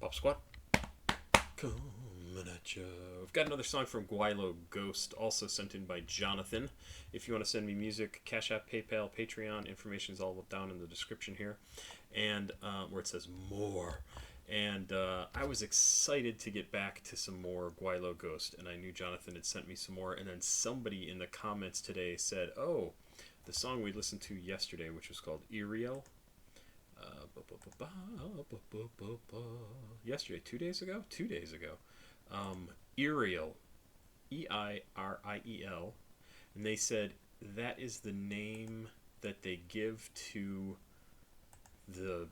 Pop Squat. Coming at you. We've got another song from GWEILO Ghost, also sent in by Jonathan. If you want to send me music, CashApp, PayPal, Patreon, information is all down in the description here, and where it says more. And I was excited to get back to some more GWEILO Ghost, and I knew Jonathan had sent me some more, and then somebody in the comments today said, oh, the song we listened to yesterday, which was called Iriel. Yesterday, 2 days ago? 2 days ago. Iriel. E-I-R-I-E-L. And they said that is the name that they give to the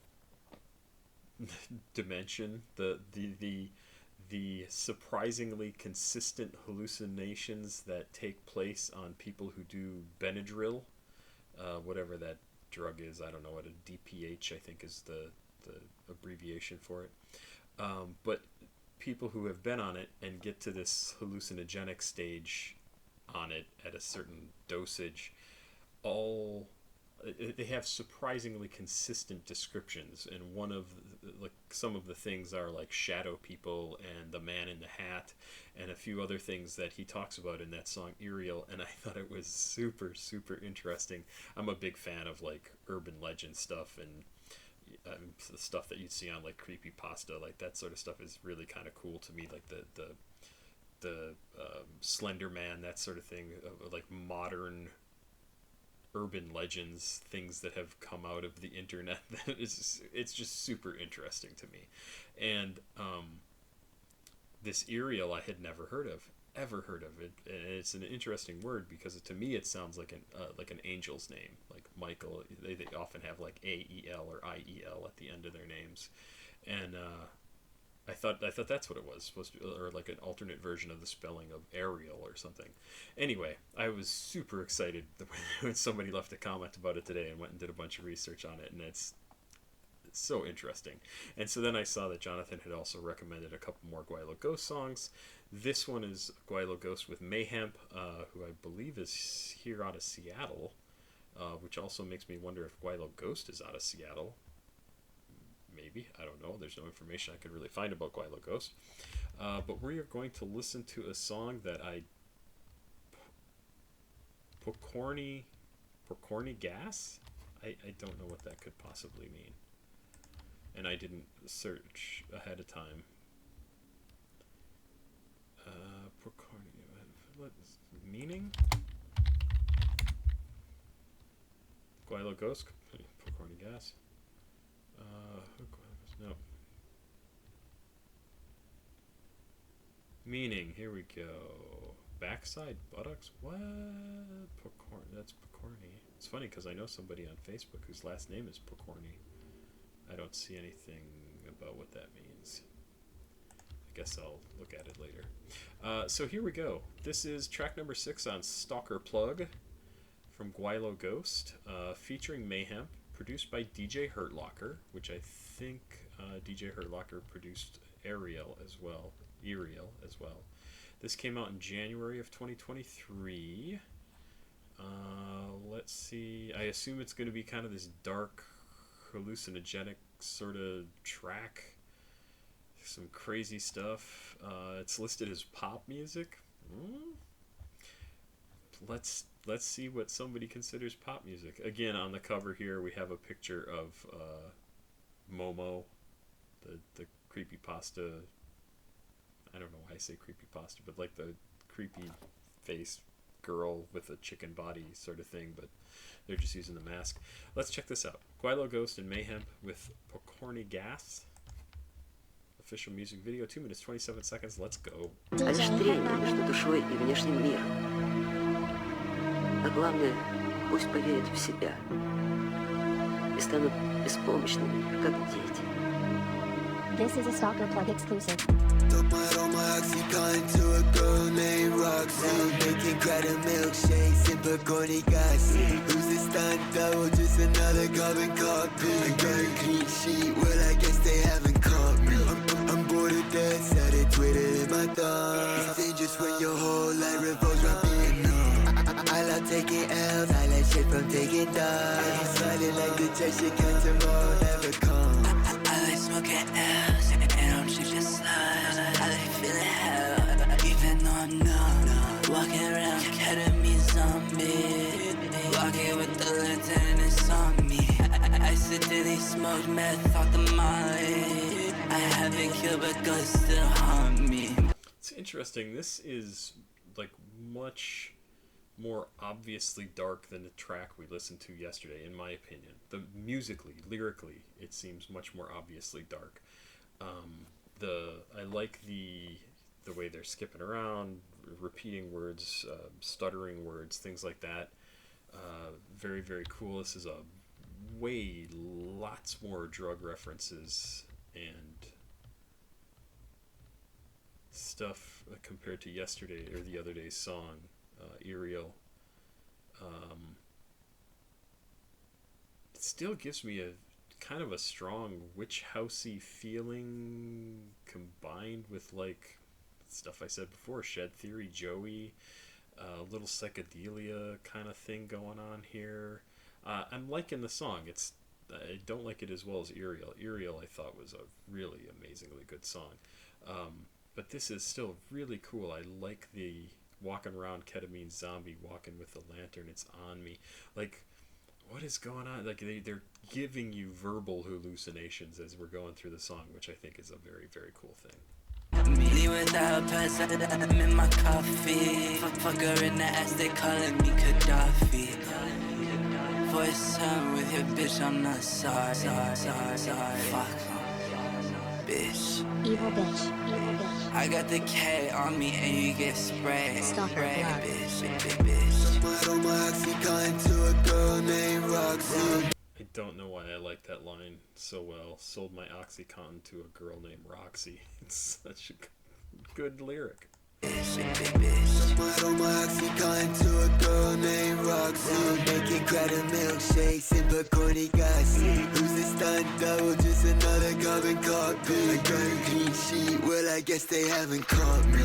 dimension, the surprisingly consistent hallucinations that take place on people who do Benadryl, whatever that drug is. I don't know what a DPH I think is the abbreviation for it. But people who have been on it and get to this hallucinogenic stage on it at a certain dosage, they have surprisingly consistent descriptions, and one of some of the things are like shadow people and the man in the hat and a few other things that he talks about in that song Iriel, and I thought it was super interesting. I'm a big fan of like urban legend stuff and the stuff that you'd see on like creepypasta. Like that sort of stuff is really kind of cool to me, like the Slender Man, that sort of thing, like modern urban legends, things that have come out of the internet. It's just super interesting to me. And this Iriel I had never ever heard of it, and it's an interesting word because to me it sounds like an angel's name, like Michael. They often have like A-E-L or I-E-L at the end of their names, and I thought that's what it was supposed to be, or like an alternate version of the spelling of Ariel or something. Anyway, I was super excited when somebody left a comment about it today and went and did a bunch of research on it, and it's so interesting. And so then I saw that Jonathan had also recommended a couple more GWEILO Ghost songs. This one is GWEILO Ghost with MAYH3MP, who I believe is here out of Seattle, which also makes me wonder if GWEILO Ghost is out of Seattle. Maybe, I don't know. There's no information I could really find about GWEILO Ghost. But we are going to listen to a song that POKORNYGASSE? I don't know what that could possibly mean. And I didn't search ahead of time. What is meaning? GWEILO Ghost? POKORNYGASSE? No. Meaning, here we go. Backside buttocks? What? That's Pokorny. It's funny because I know somebody on Facebook whose last name is Pokorny. I don't see anything about what that means. I guess I'll look at it later. So here we go. This is track number 6 on Stalker Plug from GWEILO Ghost, featuring MAYH3MP, produced by DJ HURTLOCKER, which I think DJ HURTLOCKER produced Iriel as well. This came out in January of 2023. Let's see. I assume it's going to be kind of this dark, hallucinogenic sort of track. Some crazy stuff. It's listed as pop music. Let's see what somebody considers pop music. Again, on the cover here we have a picture of Momo, the creepypasta. I don't know why I say creepypasta, but like the creepy face girl with a chicken body sort of thing, but they're just using the mask. Let's check this out. GWEILO Ghost and MAYH3MP with POKORNYGASSE. Official music video, 2 minutes 27 seconds. Let's go. А лишь трение между душой и внешним миром. А главное, пусть поверят в себя и станут беспомощными, как дети. This is a Stalker Plug exclusive. Took my oxycontin to a girl named Roxy. Making credit milkshakes in POKORNYGASSE. Who's this stunt double? Just another carbon copy. I got a clean sheet, well I guess they haven't caught me. I'm bored of death, said it, tweeted in my thoughts. It's dangerous when your whole life revolves around being numb. I love taking L's, I like shit from taking dives. I'm smiling like the chest, you can't tomorrow never come. I like smoking L's, and I'm accidentally smoked meth off the molly. I haven't killed, but ghosts still haunt me. It's interesting. This is like much more obviously dark than the track we listened to yesterday, in my opinion. Musically, lyrically, it seems much more obviously dark. I like the way they're skipping around, repeating words, stuttering words, things like that. Very, very cool. This is lots more drug references and stuff compared to yesterday or the other day's song, Aerial. It still gives me a kind of a strong witch housey feeling combined with like stuff I said before, Shed Theory, Joey, a little psychedelia kind of thing going on here. I'm liking the song. I don't like it as well as Aerial. Aerial I thought was a really amazingly good song. But this is still really cool. I like the walking around ketamine zombie, walking with the lantern, it's on me. Like, what is going on? Like, they're giving you verbal hallucinations as we're going through the song, which I think is a very, very cool thing. Me without president, I'm in my coffee. Fuck her in the ass, they calling me Gaddafi. Voice on with your bitch, I'm not sorry. Fuck, bitch. Evil bitch. Evil bitch. I got the K on me and you get sprayed. Stalker Spray, blood. bitch. Sold my Oxycontin to a girl named Roxy. I don't know why I like that line so well. Sold my Oxycontin to a girl named Roxy. It's such a good lyric. Sold my Oxycontin to a girl named Roxy. Making credit milkshakes and POKORNYGASSE. Who's a stunt double, just another carbon copy. I got a clean sheet, well I guess they haven't caught me.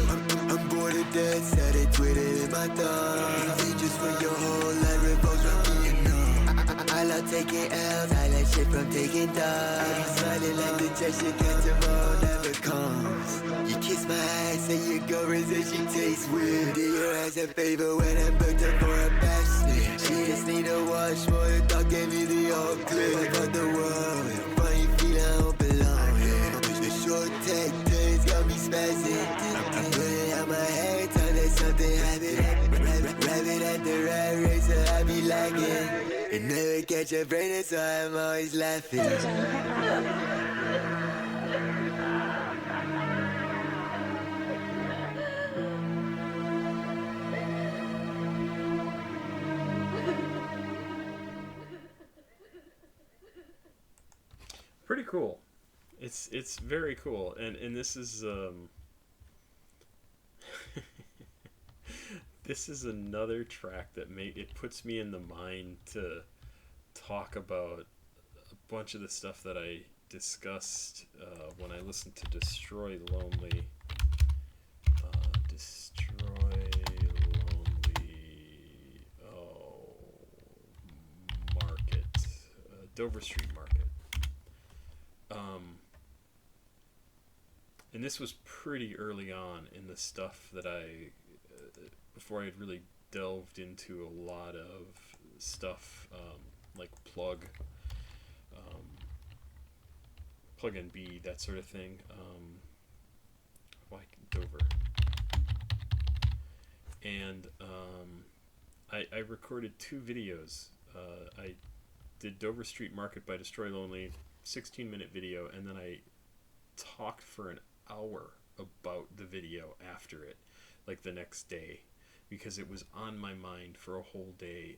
I'm bored of death, said it, tweeted in my thoughts. Just for your whole life, revolves from being numb. I love taking L's, I like shit from taking dubs. Smiling like the gesture, catch tomorrow never comes. You kiss my ass, say your girlfriend says she tastes weird. Do your ass a favor when I'm booked up for a bachelor. She just need a wash, more the thought gave me the all clear. Fuck the world, funny feeling I don't belong here. The short tech things got me spazzing. I'm putting out my head, time that something happened. Rabbit at the rat race, so I be lagging. And never catch a brain, so I'm always laughing. Pretty cool. It's very cool, and this is this is another track that it puts me in the mind to talk about a bunch of the stuff that I discussed when I listened to Destroy Lonely. Market. Dover Street Market. And this was pretty early on in the stuff that before I had really delved into a lot of stuff like Plug and B, that sort of thing. Like Dover. And I recorded 2 videos. I did Dover Street Market by Destroy Lonely, 16-minute video, and then I talked for an hour about the video after it, like the next day, because it was on my mind for a whole day,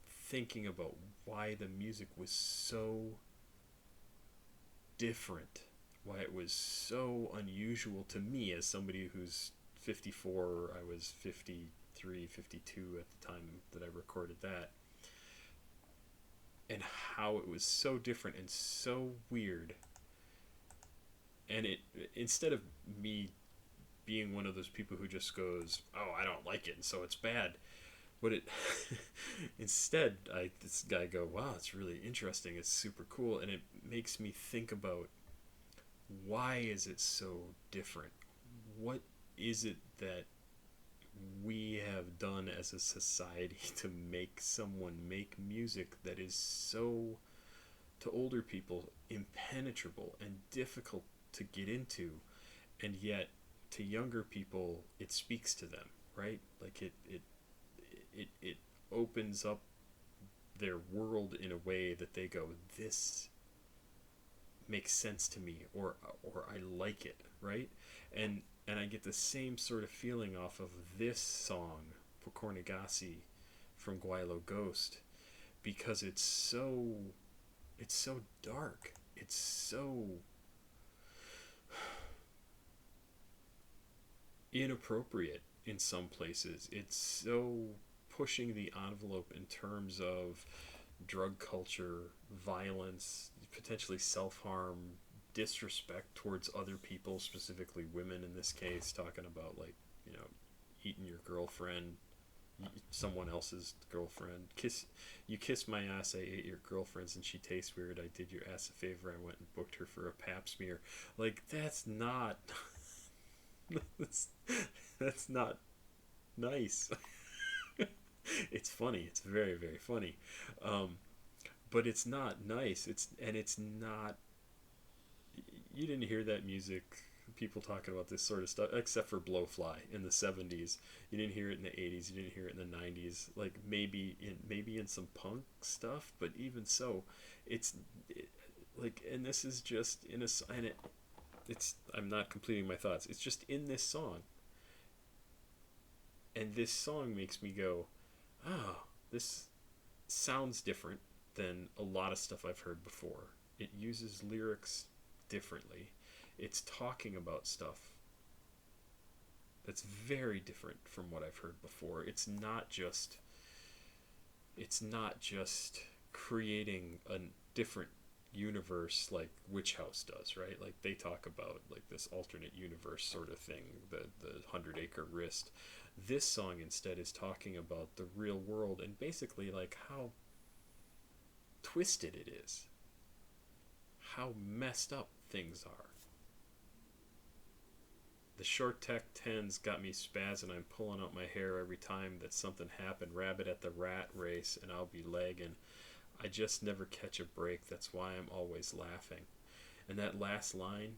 thinking about why the music was so different, why it was so unusual to me as somebody who's 54. I was 53, 52 at the time that I recorded that, and how it was so different and so weird. And instead of me being one of those people who just goes, oh, I don't like it, and so it's bad, instead, this guy go, wow, it's really interesting, it's super cool, and it makes me think about, why is it so different? What is it that we have done as a society to make someone make music that is so to older people impenetrable and difficult to get into, and yet to younger people it speaks to them, right? Like it opens up their world in a way that they go, this makes sense to me, or I like it, right? And I get the same sort of feeling off of this song, POKORNYGASSE from GWEILO Ghost, because it's so dark. It's so inappropriate in some places. It's so pushing the envelope in terms of drug culture, violence, potentially self-harm, disrespect towards other people, specifically women in this case, talking about, like, you know, eating your girlfriend, someone else's girlfriend. You kiss my ass, I ate your girlfriend's and she tastes weird, I did your ass a favor, I went and booked her for a pap smear. Like, that's not that's not nice. It's funny, it's very, very funny, but it's not nice. It's not, you didn't hear that music, people talking about this sort of stuff, except for Blowfly in the 70s. You didn't hear it in the 80s, you didn't hear it in the 90s, like maybe in some punk stuff, but even so, like, and this is just in a, and it's, I'm not completing my thoughts, it's just in this song, and this song makes me go, oh, this sounds different than a lot of stuff I've heard before. It uses lyrics differently. It's talking about stuff that's very different from what I've heard before. It's not just creating a different universe like Witch House does, right? Like, they talk about, like, this alternate universe sort of thing, the 100-acre wrist. This song instead is talking about the real world, and basically, like, how twisted it is, how messed up things are. The short tech 10's got me spazzing. I'm pulling out my hair every time that something happened. Rabbit at the rat race, and I'll be lagging. I just never catch a break. That's why I'm always laughing. And that last line,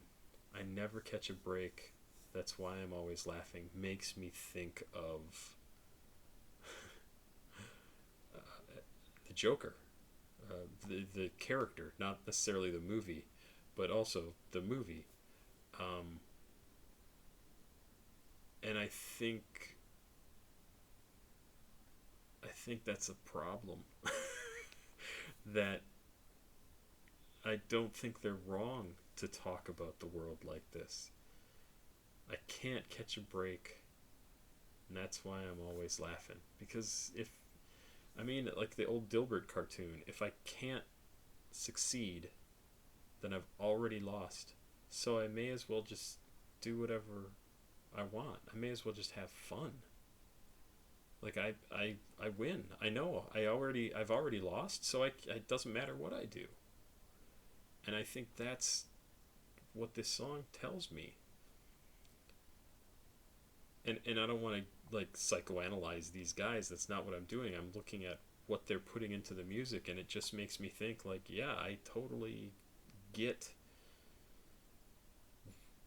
I never catch a break. That's why I'm always laughing, makes me think of the Joker, the character, not necessarily the movie, but also the movie. And I think that's a problem. That I don't think they're wrong to talk about the world like this. I can't catch a break, and that's why I'm always laughing. Because like the old Dilbert cartoon, if I can't succeed, then I've already lost. So I may as well just do whatever I want. I may as well just have fun. Like, I win. I know I've already lost, so it doesn't matter what I do. And I think that's what this song tells me. And I don't want to, like, psychoanalyze these guys. That's not what I'm doing. I'm looking at what they're putting into the music, and it just makes me think, like, yeah, I totally get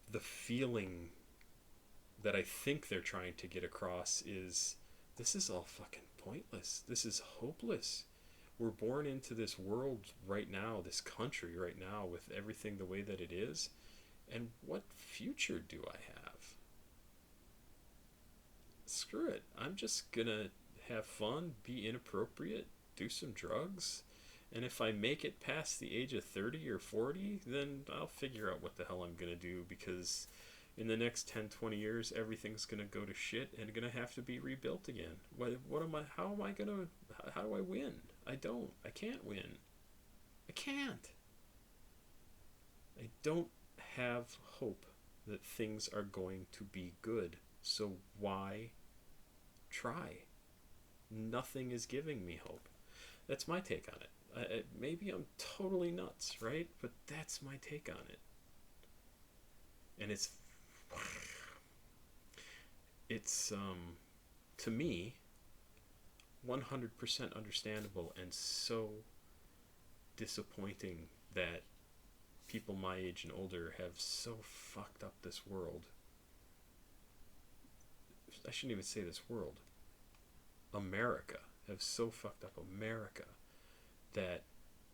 the feeling that I think they're trying to get across is, this is all fucking pointless. This is hopeless. We're born into this world right now, this country right now, with everything the way that it is. And what future do I have? Screw it. I'm just gonna have fun, be inappropriate, do some drugs. And if I make it past the age of 30 or 40, then I'll figure out what the hell I'm gonna do, because in the next 10, 20 years, everything's going to go to shit and going to have to be rebuilt again. How do I win? I can't win. I can't. I don't have hope that things are going to be good. So why try? Nothing is giving me hope. That's my take on it. Maybe I'm totally nuts, right? But that's my take on it. And it's to me 100% understandable, and so disappointing that people my age and older have so fucked up this world. I shouldn't even say this world. America have so fucked up America that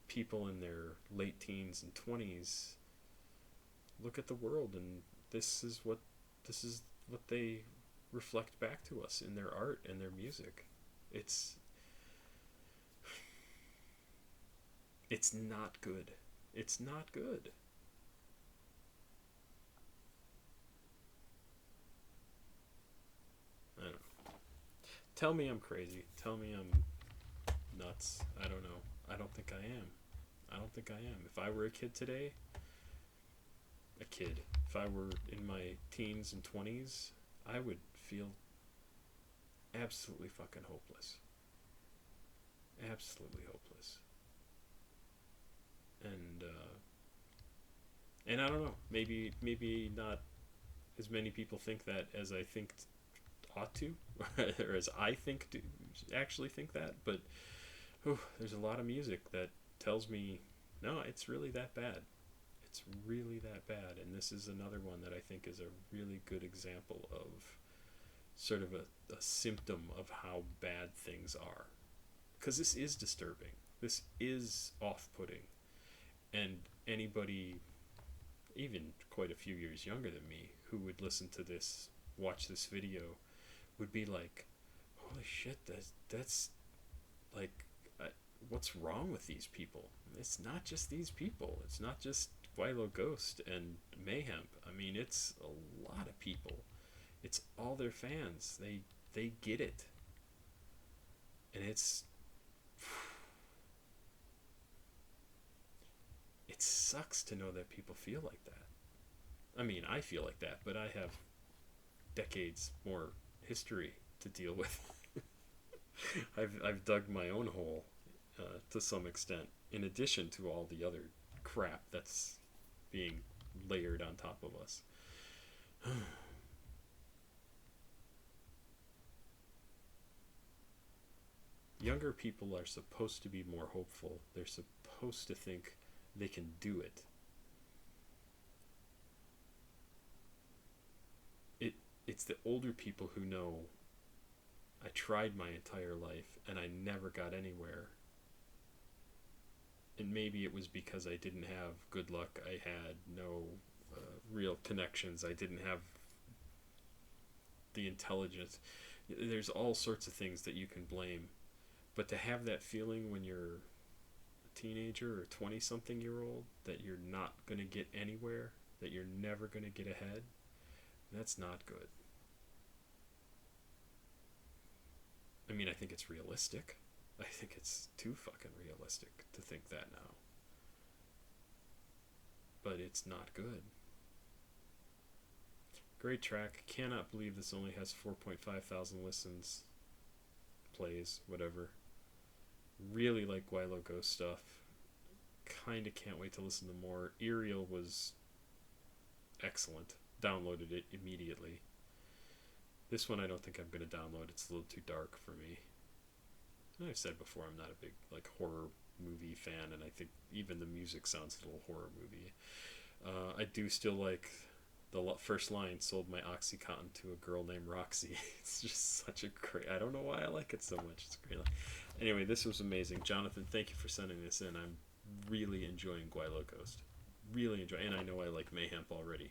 people in their late teens and 20s look at the world, and this is what they reflect back to us in their art and their music. It's not good. It's not good. I don't know. Tell me I'm crazy. Tell me I'm nuts. I don't know. I don't think I am. I don't think I am. If I were a kid today, if I were in my teens and 20s, I would feel absolutely fucking hopeless. Absolutely hopeless. And I don't know. Maybe not as many people think that as I think ought to, or as I think to actually think that. But there's a lot of music that tells me, no, it's really that bad. It's really that bad. And this is another one that I think is a really good example of sort of a symptom of how bad things are. Because this is disturbing. This is off-putting. And anybody, even quite a few years younger than me, who would listen to this, watch this video, would be like, holy shit, that's like, what's wrong with these people? It's not just these people. It's not just GWEILO Ghost and MAYH3MP. I mean, it's a lot of people. It's all their fans. They get it. And it sucks to know that people feel like that. I mean, I feel like that, but I have decades more history to deal with. I've dug my own hole to some extent, in addition to all the other crap that's being layered on top of us. Younger people are supposed to be more hopeful. They're supposed to think they can do it. It's the older people who know, I tried my entire life and I never got anywhere. And maybe it was because I didn't have good luck. I had no real connections. I didn't have the intelligence. There's all sorts of things that you can blame. But to have that feeling when you're a teenager or 20-something-year-old that you're not going to get anywhere, that you're never going to get ahead, that's not good. I mean, I think it's realistic. I think it's too fucking realistic to think that now. But it's not good. Great track. Cannot believe this only has 4.5 thousand listens, plays, whatever. Really like GWEILO Ghost stuff. Kinda can't wait to listen to more. Ariel was excellent. Downloaded it immediately. This one I don't think I'm going to download. It's a little too dark for me. And I've said before, I'm not a big horror movie fan, and I think even the music sounds a little horror movie. I do still like the first line, sold my Oxycontin to a girl named Roxy. It's just such a great, I don't know why I like it so much. It's a great line. Anyway, this was amazing. Jonathan, thank you for sending this in. I'm really enjoying GWEILO Ghost. Really enjoying, and I know I like MAYH3MP already.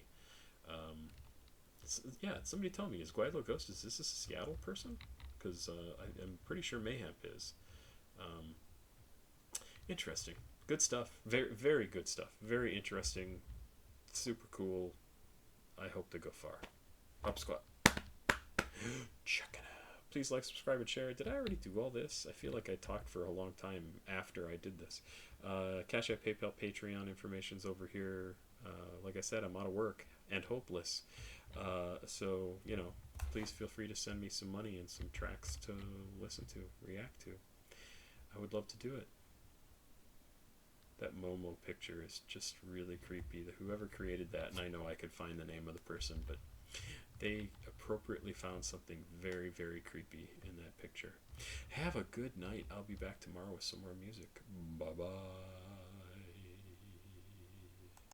Yeah, somebody tell me, is GWEILO Ghost, is this a Seattle person? Because I'm pretty sure MAYH3MP is. Interesting. Good stuff. Very, very good stuff. Very interesting. Super cool. I hope to go far. Up squat. Check it out. Please like, subscribe, and share. Did I already do all this? I feel like I talked for a long time after I did this. CashApp, PayPal, Patreon information's over here. Like I said, I'm out of work and hopeless. So, you know, please feel free to send me some money and some tracks to listen to, react to. I would love to do it. That Momo picture is just really creepy. Whoever created that, and I know I could find the name of the person, but they appropriately found something very, very creepy in that picture. Have a good night. I'll be back tomorrow with some more music. Bye-bye.